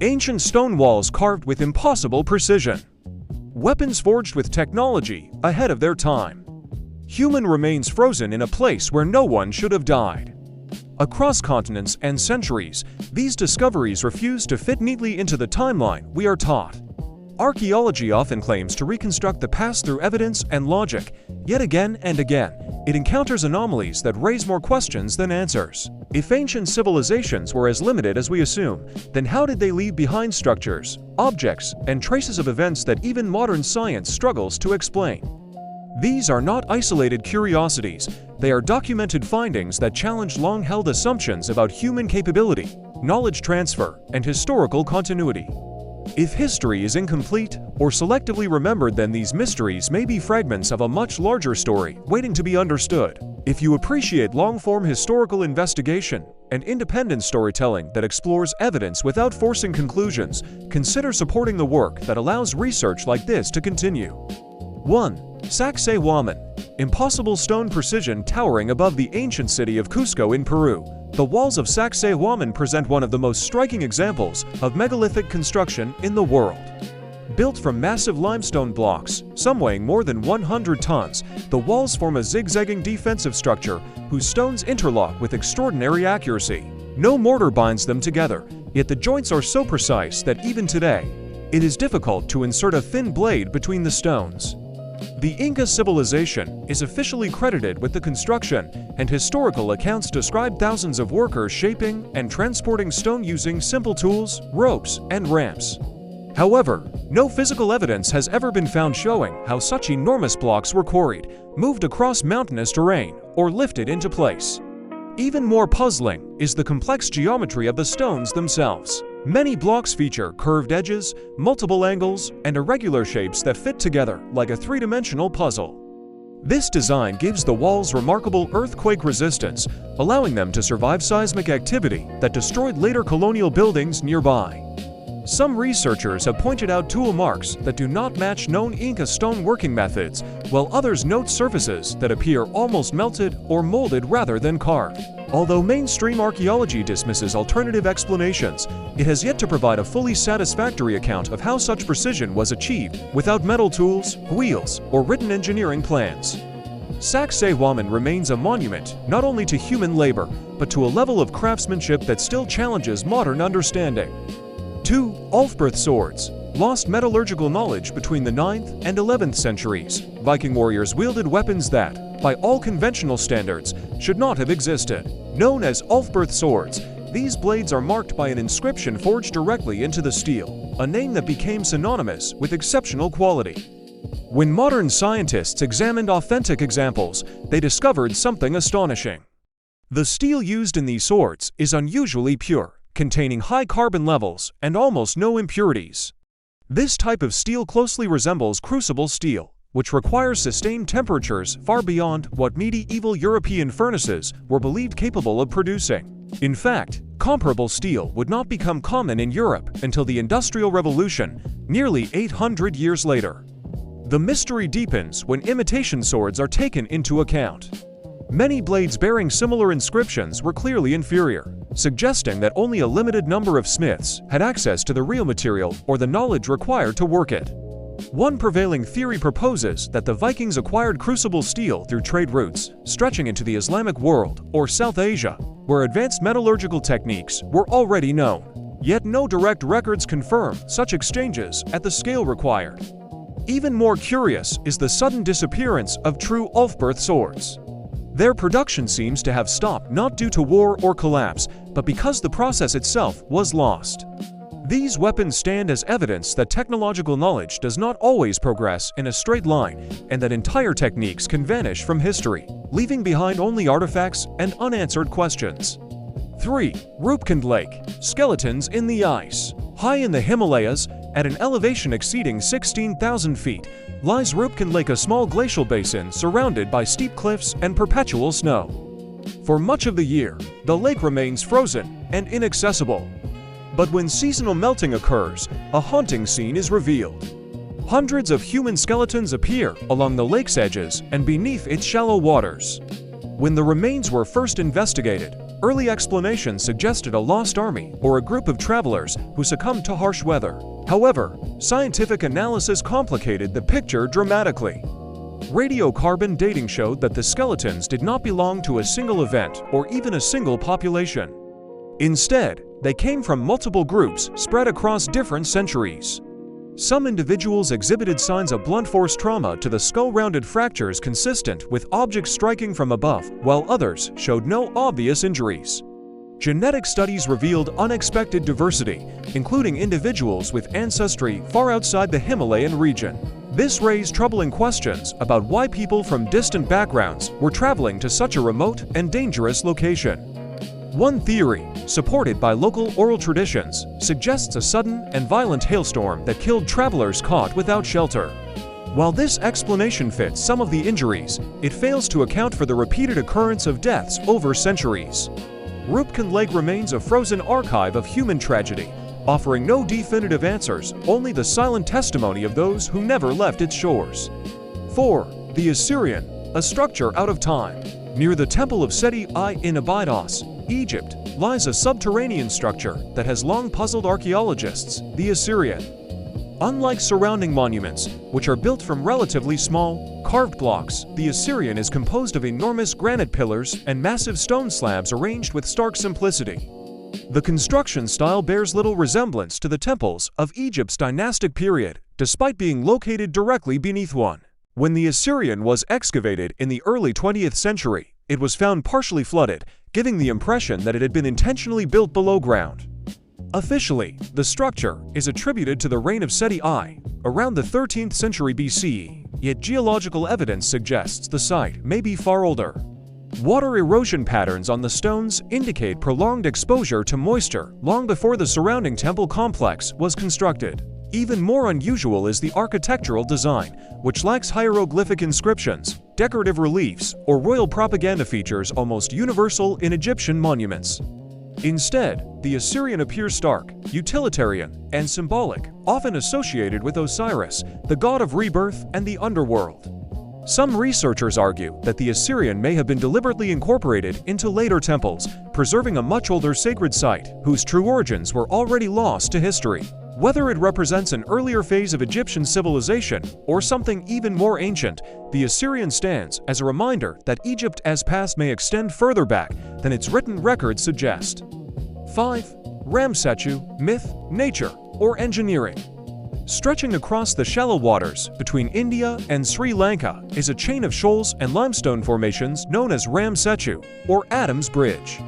Ancient stone walls carved with impossible precision. Weapons forged with technology ahead of their time. Human remains frozen in a place where no one should have died. Across continents and centuries, these discoveries refuse to fit neatly into the timeline we are taught. Archaeology often claims to reconstruct the past through evidence and logic, yet again and again, it encounters anomalies that raise more questions than answers. If ancient civilizations were as limited as we assume, then how did they leave behind structures, objects, and traces of events that even modern science struggles to explain? These are not isolated curiosities, they are documented findings that challenge long-held assumptions about human capability, knowledge transfer, and historical continuity. If history is incomplete or selectively remembered, then these mysteries may be fragments of a much larger story waiting to be understood. If you appreciate long-form historical investigation and independent storytelling that explores evidence without forcing conclusions, consider supporting the work that allows research like this to continue. 1. Sacsayhuaman, impossible stone precision towering above the ancient city of Cusco in Peru. The walls of Sacsayhuaman present one of the most striking examples of megalithic construction in the world. Built from massive limestone blocks, some weighing more than 100 tons, the walls form a zigzagging defensive structure whose stones interlock with extraordinary accuracy. No mortar binds them together, yet the joints are so precise that even today, it is difficult to insert a thin blade between the stones. The Inca civilization is officially credited with the construction, and historical accounts describe thousands of workers shaping and transporting stone using simple tools, ropes, and ramps. However, no physical evidence has ever been found showing how such enormous blocks were quarried, moved across mountainous terrain, or lifted into place. Even more puzzling is the complex geometry of the stones themselves. Many blocks feature curved edges, multiple angles, and irregular shapes that fit together like a three-dimensional puzzle. This design gives the walls remarkable earthquake resistance, allowing them to survive seismic activity that destroyed later colonial buildings nearby. Some researchers have pointed out tool marks that do not match known Inca stone working methods, while others note surfaces that appear almost melted or molded rather than carved. Although mainstream archaeology dismisses alternative explanations, it has yet to provide a fully satisfactory account of how such precision was achieved without metal tools, wheels, or written engineering plans. Sacsayhuaman remains a monument not only to human labor, but to a level of craftsmanship that still challenges modern understanding. 2. Ulfberth swords. Lost metallurgical knowledge between the 9th and 11th centuries. Viking warriors wielded weapons that, by all conventional standards, should not have existed. Known as Ulfberth swords, these blades are marked by an inscription forged directly into the steel, a name that became synonymous with exceptional quality. When modern scientists examined authentic examples, they discovered something astonishing. The steel used in these swords is unusually pure, containing high carbon levels and almost no impurities. This type of steel closely resembles crucible steel, which requires sustained temperatures far beyond what medieval European furnaces were believed capable of producing. In fact, comparable steel would not become common in Europe until the Industrial Revolution, nearly 800 years later. The mystery deepens when imitation swords are taken into account. Many blades bearing similar inscriptions were clearly inferior, suggesting that only a limited number of smiths had access to the real material or the knowledge required to work it. One prevailing theory proposes that the Vikings acquired crucible steel through trade routes, stretching into the Islamic world or South Asia, where advanced metallurgical techniques were already known. Yet no direct records confirm such exchanges at the scale required. Even more curious is the sudden disappearance of true Ulfberth swords. Their production seems to have stopped not due to war or collapse, but because the process itself was lost. These weapons stand as evidence that technological knowledge does not always progress in a straight line, and that entire techniques can vanish from history, leaving behind only artifacts and unanswered questions. 3. Rupkund Lake, skeletons in the ice. High in the Himalayas, at an elevation exceeding 16,000 feet, lies Rupkund Lake, a small glacial basin surrounded by steep cliffs and perpetual snow. For much of the year, the lake remains frozen and inaccessible. But when seasonal melting occurs, a haunting scene is revealed. Hundreds of human skeletons appear along the lake's edges and beneath its shallow waters. When the remains were first investigated, Early explanations suggested a lost army or a group of travelers who succumbed to harsh weather. However, scientific analysis complicated the picture dramatically. Radiocarbon dating showed that the skeletons did not belong to a single event or even a single population. Instead, they came from multiple groups spread across different centuries. Some individuals exhibited signs of blunt force trauma to the skull-rounded fractures consistent with objects striking from above, while others showed no obvious injuries. Genetic studies revealed unexpected diversity, including individuals with ancestry far outside the Himalayan region. This raised troubling questions about why people from distant backgrounds were traveling to such a remote and dangerous location. One theory, supported by local oral traditions, suggests a sudden and violent hailstorm that killed travelers caught without shelter. While this explanation fits some of the injuries, it fails to account for the repeated occurrence of deaths over centuries. Rupkan Lake remains a frozen archive of human tragedy, offering no definitive answers, only the silent testimony of those who never left its shores. 4. The Assyrian, a structure out of time. Near the Temple of Seti I in Abydos, Egypt, lies a subterranean structure that has long puzzled archaeologists, the Assyrian. Unlike surrounding monuments, which are built from relatively small, carved blocks, the Assyrian is composed of enormous granite pillars and massive stone slabs arranged with stark simplicity. The construction style bears little resemblance to the temples of Egypt's dynastic period, despite being located directly beneath one. When the Assyrian was excavated in the early 20th century, it was found partially flooded, giving the impression that it had been intentionally built below ground. Officially, the structure is attributed to the reign of Seti I, around the 13th century BCE, yet geological evidence suggests the site may be far older. Water erosion patterns on the stones indicate prolonged exposure to moisture long before the surrounding temple complex was constructed. Even more unusual is the architectural design, which lacks hieroglyphic inscriptions, decorative reliefs, or royal propaganda features almost universal in Egyptian monuments. Instead, the Assyrian appears stark, utilitarian, and symbolic, often associated with Osiris, the god of rebirth and the underworld. Some researchers argue that the Assyrian may have been deliberately incorporated into later temples, preserving a much older sacred site whose true origins were already lost to history. Whether it represents an earlier phase of Egyptian civilization or something even more ancient, the Assyrian stands as a reminder that Egypt as past may extend further back than its written records suggest. 5. Ramsetu, myth, nature, or engineering. Stretching across the shallow waters between India and Sri Lanka is a chain of shoals and limestone formations known as Ramsetu, or Adam's Bridge.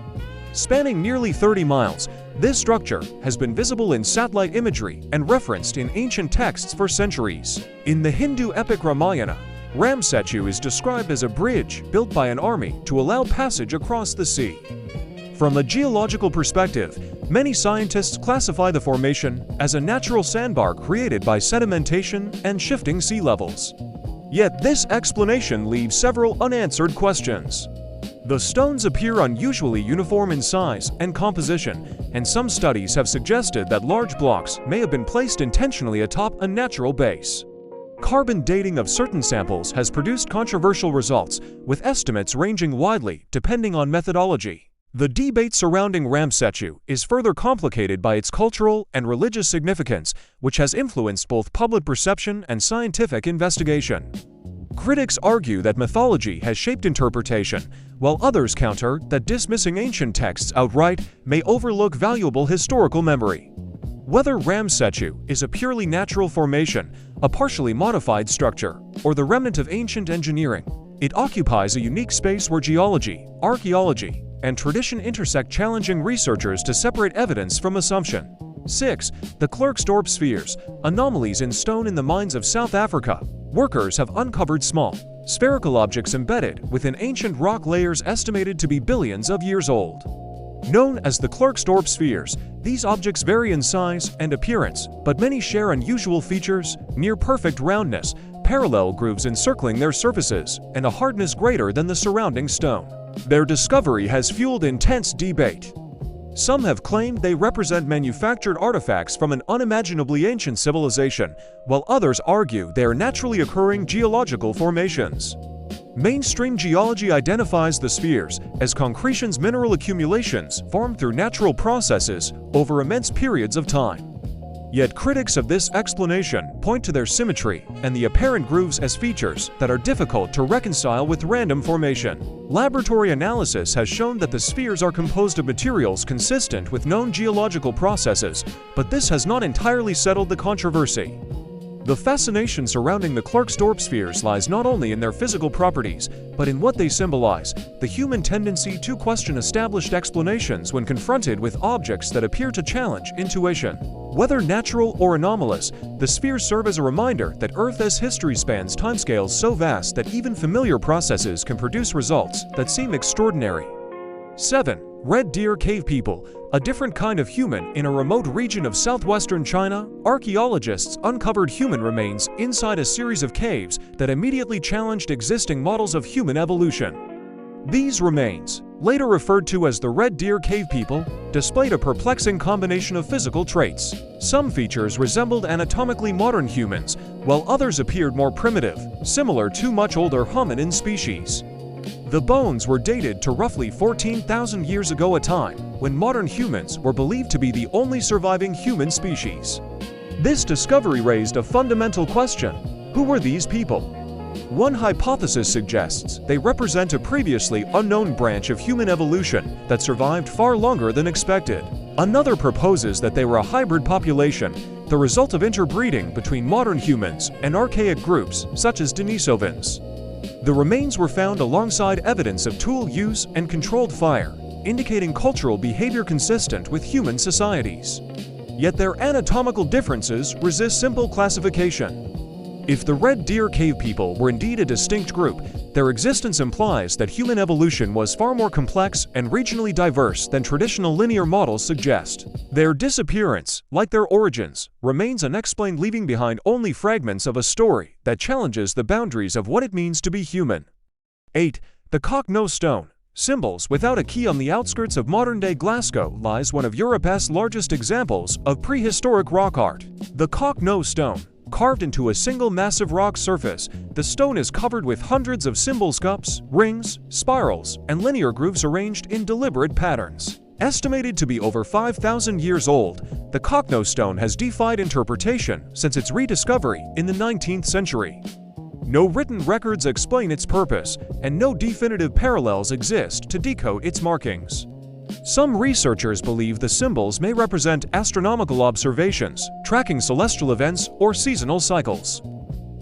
Spanning nearly 30 miles, this structure has been visible in satellite imagery and referenced in ancient texts for centuries. In the Hindu epic Ramayana, Ramsetu is described as a bridge built by an army to allow passage across the sea. From a geological perspective, many scientists classify the formation as a natural sandbar created by sedimentation and shifting sea levels. Yet this explanation leaves several unanswered questions. The stones appear unusually uniform in size and composition, and some studies have suggested that large blocks may have been placed intentionally atop a natural base. Carbon dating of certain samples has produced controversial results, with estimates ranging widely depending on methodology. The debate surrounding Ramsetu is further complicated by its cultural and religious significance, which has influenced both public perception and scientific investigation. Critics argue that mythology has shaped interpretation, while others counter that dismissing ancient texts outright may overlook valuable historical memory. Whether Ramsetu is a purely natural formation, a partially modified structure, or the remnant of ancient engineering, it occupies a unique space where geology, archaeology, and tradition intersect, challenging researchers to separate evidence from assumption. 6. The Klerksdorp spheres, anomalies in stone. In the mines of South Africa, workers have uncovered small, spherical objects embedded within ancient rock layers estimated to be billions of years old. Known as the Klerksdorp spheres, these objects vary in size and appearance, but many share unusual features: near-perfect roundness, parallel grooves encircling their surfaces, and a hardness greater than the surrounding stone. Their discovery has fueled intense debate. Some have claimed they represent manufactured artifacts from an unimaginably ancient civilization, while others argue they are naturally occurring geological formations. Mainstream geology identifies the spheres as concretion's mineral accumulations formed through natural processes over immense periods of time. Yet critics of this explanation point to their symmetry and the apparent grooves as features that are difficult to reconcile with random formation. Laboratory analysis has shown that the spheres are composed of materials consistent with known geological processes, but this has not entirely settled the controversy. The fascination surrounding the Klerksdorp spheres lies not only in their physical properties, but in what they symbolize: the human tendency to question established explanations when confronted with objects that appear to challenge intuition. Whether natural or anomalous, the spheres serve as a reminder that Earth's history spans timescales so vast that even familiar processes can produce results that seem extraordinary. 7. Red Deer Cave People, a different kind of human in a remote region of southwestern China. Archaeologists uncovered human remains inside a series of caves that immediately challenged existing models of human evolution. These remains, later referred to as the Red Deer Cave People, displayed a perplexing combination of physical traits. Some features resembled anatomically modern humans, while others appeared more primitive, similar to much older hominin species. The bones were dated to roughly 14,000 years ago, a time when modern humans were believed to be the only surviving human species. This discovery raised a fundamental question: who were these people? One hypothesis suggests they represent a previously unknown branch of human evolution that survived far longer than expected. Another proposes that they were a hybrid population, the result of interbreeding between modern humans and archaic groups such as Denisovans. The remains were found alongside evidence of tool use and controlled fire, indicating cultural behavior consistent with human societies. Yet their anatomical differences resist simple classification. If the Red Deer Cave People were indeed a distinct group, their existence implies that human evolution was far more complex and regionally diverse than traditional linear models suggest. Their disappearance, like their origins, remains unexplained, leaving behind only fragments of a story that challenges the boundaries of what it means to be human. 8. The Cock-Nose Stone. Symbols without a key. On the outskirts of modern-day Glasgow lies one of Europe's largest examples of prehistoric rock art, the Cock-Nose Stone. Carved into a single massive rock surface, the stone is covered with hundreds of symbols, cups, rings, spirals, and linear grooves arranged in deliberate patterns. Estimated to be over 5,000 years old, the Cock-Nose Stone has defied interpretation since its rediscovery in the 19th century. No written records explain its purpose, and no definitive parallels exist to decode its markings. Some researchers believe the symbols may represent astronomical observations, tracking celestial events or seasonal cycles.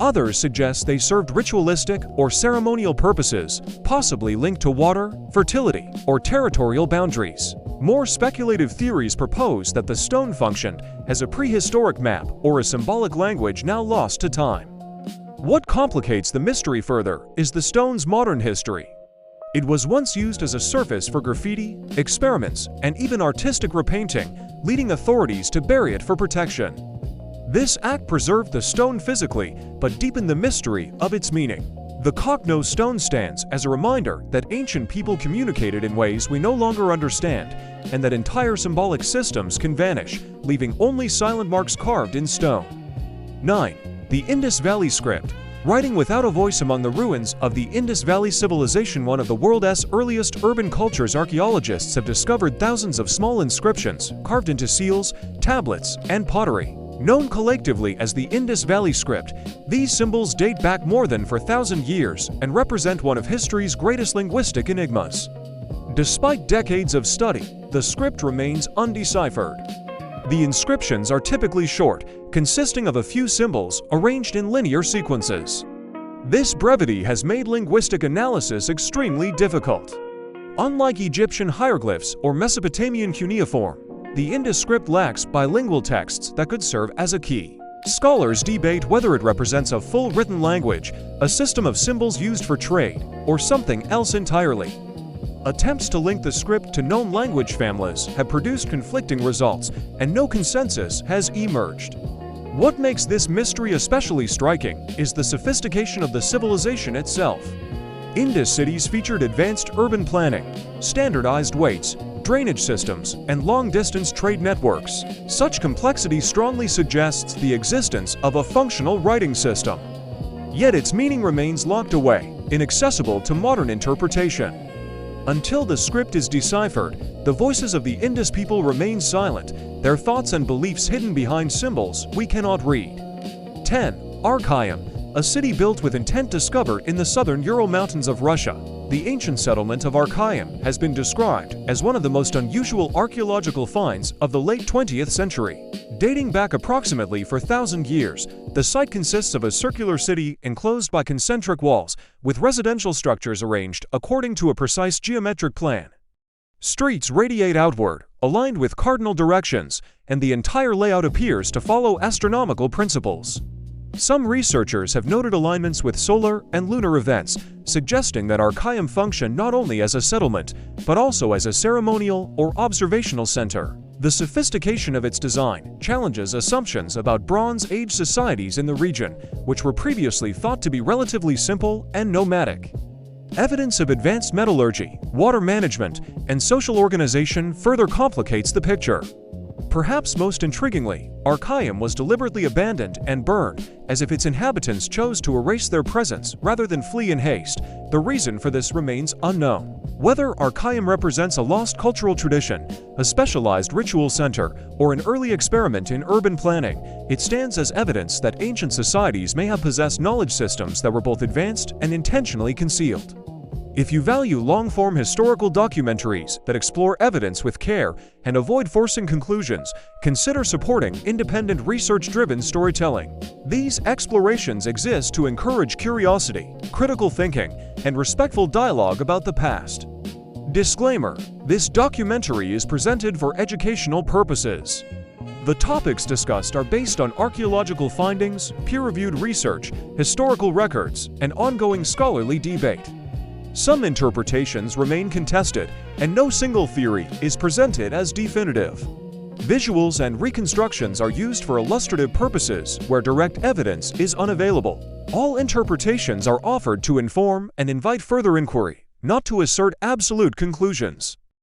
Others suggest they served ritualistic or ceremonial purposes, possibly linked to water, fertility, or territorial boundaries. More speculative theories propose that the stone functioned as a prehistoric map or a symbolic language now lost to time. What complicates the mystery further is the stone's modern history. It was once used as a surface for graffiti, experiments, and even artistic repainting, leading authorities to bury it for protection. This act preserved the stone physically, but deepened the mystery of its meaning. The Cock-Nose Stone stands as a reminder that ancient people communicated in ways we no longer understand, and that entire symbolic systems can vanish, leaving only silent marks carved in stone. 9. The Indus Valley Script. Writing without a voice among the ruins of the Indus Valley Civilization, one of the world's earliest urban cultures, archaeologists have discovered thousands of small inscriptions carved into seals, tablets, and pottery. Known collectively as the Indus Valley Script, these symbols date back more than 4,000 years and represent one of history's greatest linguistic enigmas. Despite decades of study, the script remains undeciphered. The inscriptions are typically short, consisting of a few symbols arranged in linear sequences. This brevity has made linguistic analysis extremely difficult. Unlike Egyptian hieroglyphs or Mesopotamian cuneiform, the Indus script lacks bilingual texts that could serve as a key. Scholars debate whether it represents a full written language, a system of symbols used for trade, or something else entirely. Attempts to link the script to known language families have produced conflicting results, and no consensus has emerged. What makes this mystery especially striking is the sophistication of the civilization itself. Indus cities featured advanced urban planning, standardized weights, drainage systems, and long-distance trade networks. Such complexity strongly suggests the existence of a functional writing system. Yet its meaning remains locked away, inaccessible to modern interpretation. Until the script is deciphered, the voices of the Indus people remain silent, their thoughts and beliefs hidden behind symbols we cannot read. 10. Archaeum, a city built with intent discovered in the southern Ural Mountains of Russia. The ancient settlement of Archaeum has been described as one of the most unusual archaeological finds of the late 20th century. Dating back approximately 4,000 years, the site consists of a circular city enclosed by concentric walls, with residential structures arranged according to a precise geometric plan. Streets radiate outward, aligned with cardinal directions, and the entire layout appears to follow astronomical principles. Some researchers have noted alignments with solar and lunar events, suggesting that Archaeum functioned not only as a settlement, but also as a ceremonial or observational center. The sophistication of its design challenges assumptions about Bronze Age societies in the region, which were previously thought to be relatively simple and nomadic. Evidence of advanced metallurgy, water management, and social organization further complicates the picture. Perhaps most intriguingly, Archaeum was deliberately abandoned and burned, as if its inhabitants chose to erase their presence rather than flee in haste. The reason for this remains unknown. Whether Archaeum represents a lost cultural tradition, a specialized ritual center, or an early experiment in urban planning, it stands as evidence that ancient societies may have possessed knowledge systems that were both advanced and intentionally concealed. If you value long-form historical documentaries that explore evidence with care and avoid forcing conclusions, consider supporting independent research-driven storytelling. These explorations exist to encourage curiosity, critical thinking, and respectful dialogue about the past. Disclaimer: this documentary is presented for educational purposes. The topics discussed are based on archaeological findings, peer-reviewed research, historical records, and ongoing scholarly debate. Some interpretations remain contested, and no single theory is presented as definitive. Visuals and reconstructions are used for illustrative purposes where direct evidence is unavailable. All interpretations are offered to inform and invite further inquiry, not to assert absolute conclusions.